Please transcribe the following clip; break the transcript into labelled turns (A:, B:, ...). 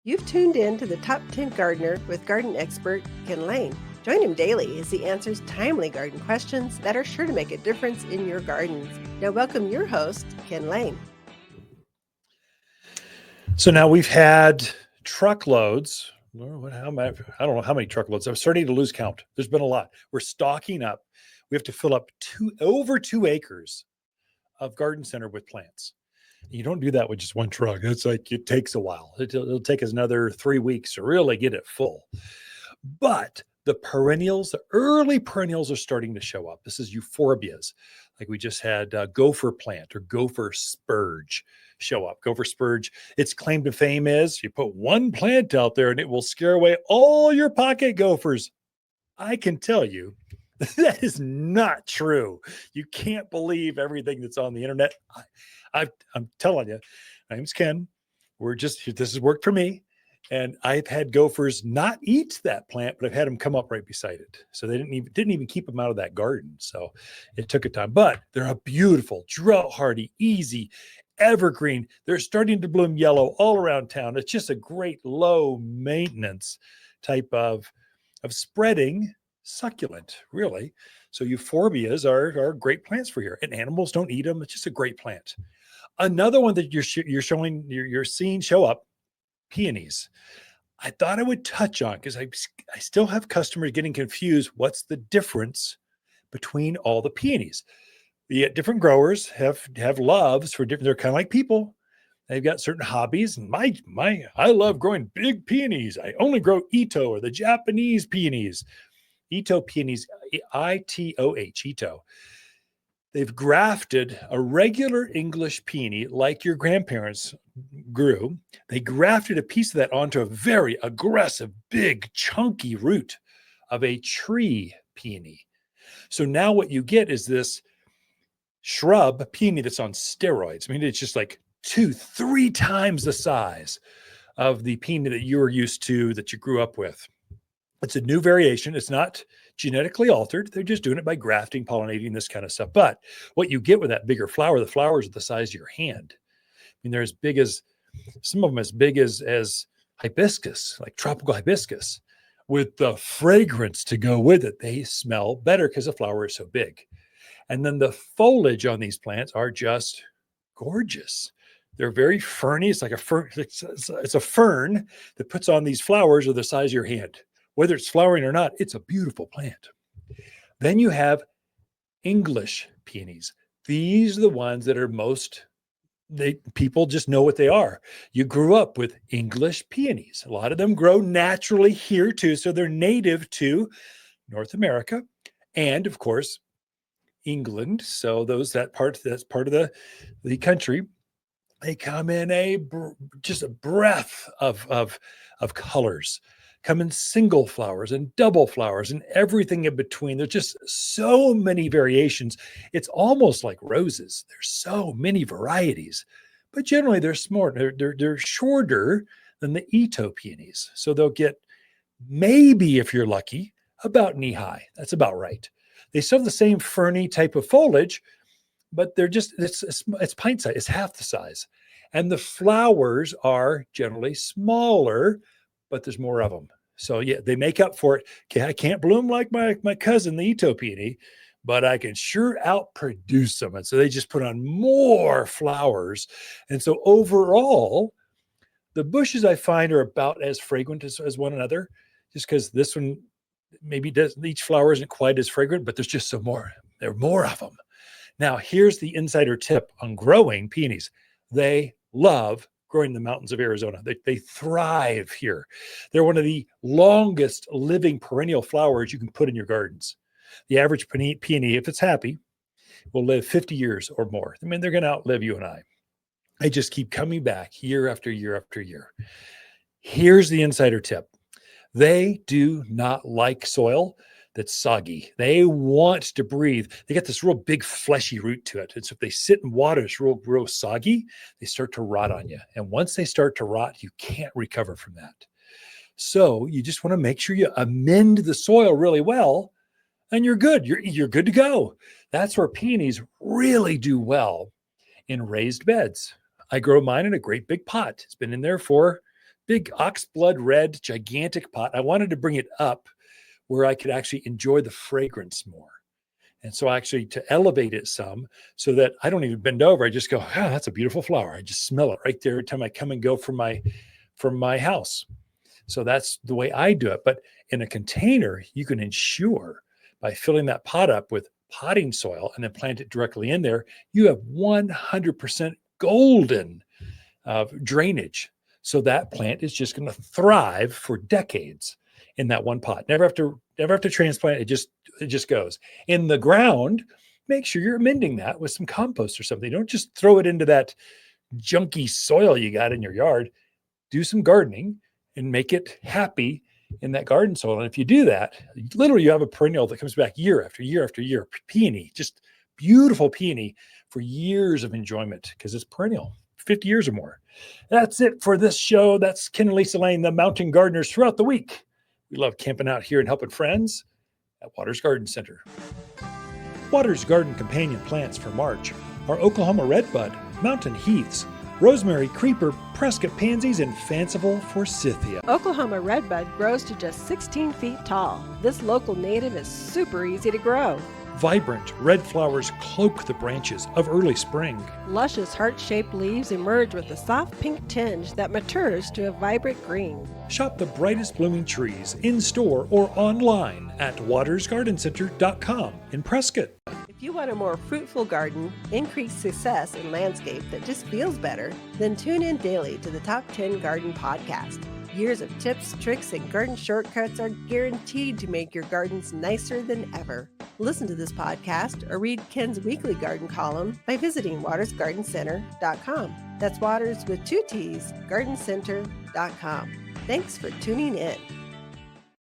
A: You've tuned in to the Top 10 Gardener with garden expert Ken Lain. Join him daily as he answers timely garden questions that are sure to make a difference in your gardens. Now, welcome your host, Ken Lain.
B: So now we've had truckloads. I don't know how many truckloads. I'm starting to lose count. There's been a lot. We're stocking up. We have to fill up over 2 acres of garden center with plants. You don't do that with just one truck. It's like it takes a while. It'll take us another 3 weeks to really get it full. But the perennials, the early perennials are starting to show up. This is euphorbias. Like we just had gopher plant or gopher spurge show up. Gopher spurge, its claim to fame is you put one plant out there and it will scare away all your pocket gophers. I can tell you that is not true. You can't believe everything that's on the internet. I'm telling you, my name's Ken. This has worked for me. And I've had gophers not eat that plant, but I've had them come up right beside it. So they didn't even keep them out of that garden. So it took a time, but they're a beautiful, drought hardy, easy, evergreen. They're starting to bloom yellow all around town. It's just a great low maintenance type of spreading succulent, really. So euphorbias are great plants for here, and animals don't eat them. It's just a great plant. Another one that you're seeing show up, peonies. I thought I would touch on because I still have customers getting confused. What's the difference between all the peonies? The different growers have loves for different. They're kind of like people. They've got certain hobbies. And I love growing big peonies. I only grow Itoh or the Japanese peonies. Itoh peonies, Itoh, Itoh. They've grafted a regular English peony like your grandparents grew. They grafted a piece of that onto a very aggressive, big, chunky root of a tree peony. So now what you get is this shrub peony that's on steroids. I mean, it's just like 2-3 times the size of the peony that you were used to, that you grew up with. It's a new variation. It's not genetically altered. They're just doing it by grafting, pollinating, this kind of stuff. But what you get with that bigger flower, the flowers are the size of your hand. I mean, they're as big as, some of them as big as hibiscus, like tropical hibiscus, with the fragrance to go with it. They smell better because the flower is so big. And then the foliage on these plants are just gorgeous. They're very ferny. It's like a fern. It's a fern that puts on these flowers of the size of your hand. Whether it's flowering or not, it's a beautiful plant. Then you have English peonies. These are the ones that are people just know what they are. You grew up with English peonies. A lot of them grow naturally here too. So they're native to North America and, of course, England. So that's part of the country. They come in just a breath of colors. Come in single flowers and double flowers and everything in between. There's just so many variations. It's almost like roses. There's so many varieties, but generally they're smaller. They're shorter than the Itoh peonies. So they'll get, maybe if you're lucky, about knee high. That's about right. They still have the same ferny type of foliage, but they're just, it's pint size. It's half the size. And the flowers are generally smaller, but there's more of them. So yeah, they make up for it. Okay, I can't bloom like my cousin, the Itoh peony, but I can sure outproduce them. And so they just put on more flowers. And so overall, the bushes I find are about as fragrant as one another, just because this one maybe each flower isn't quite as fragrant, but there's just there are more of them. Now, here's the insider tip on growing peonies. They love growing in the mountains of Arizona. They thrive here. They're one of the longest living perennial flowers you can put in your gardens. The average peony, if it's happy, will live 50 years or more. I mean, they're going to outlive you and I. They just keep coming back year after year after year. Here's the insider tip. They do not like soil that's soggy. They want to breathe. They got this real big fleshy root to it. And so if they sit in water, it's real soggy, they start to rot on you. And once they start to rot, you can't recover from that. So you just want to make sure you amend the soil really well, and you're good. You're good to go. That's where peonies really do well in raised beds. I grow mine in a great big pot. It's been in there for big oxblood red, gigantic pot. I wanted to bring it up where I could actually enjoy the fragrance more. And so actually to elevate it some so that I don't even bend over. I just go, that's a beautiful flower. I just smell it right there every time I come and go from my house. So that's the way I do it. But in a container, you can ensure by filling that pot up with potting soil and then plant it directly in there, you have 100% golden drainage. So that plant is just going to thrive for decades in that one pot. Never have to transplant. It just goes in the ground. Make sure you're amending that with some compost or something. Don't just throw it into that junky soil you got in your yard. Do some gardening and make it happy in that garden soil. And if you do that, literally you have a perennial that comes back year after year after year. Peony, just beautiful peony for years of enjoyment because it's perennial, 50 years or more. That's it for this show. That's Ken and Lisa Lain, the mountain gardeners throughout the week. We love camping out here and helping friends at Waters Garden Center. Waters Garden companion plants for March are Oklahoma redbud, mountain heaths, rosemary creeper, Prescott pansies, and fanciful forsythia.
A: Oklahoma redbud grows to just 16 feet tall. This local native is super easy to grow.
B: Vibrant red flowers cloak the branches of early spring.
A: Luscious heart-shaped leaves emerge with a soft pink tinge that matures to a vibrant green.
B: Shop the brightest blooming trees in-store or online at watersgardencenter.com in Prescott.
A: If you want a more fruitful garden, increased success in landscape that just feels better, then tune in daily to the Top 10 Garden Podcast. Years of tips, tricks, and garden shortcuts are guaranteed to make your gardens nicer than ever. Listen to this podcast or read Ken's weekly garden column by visiting watersgardencenter.com. That's Waters with 2 T's, gardencenter.com. Thanks for tuning in.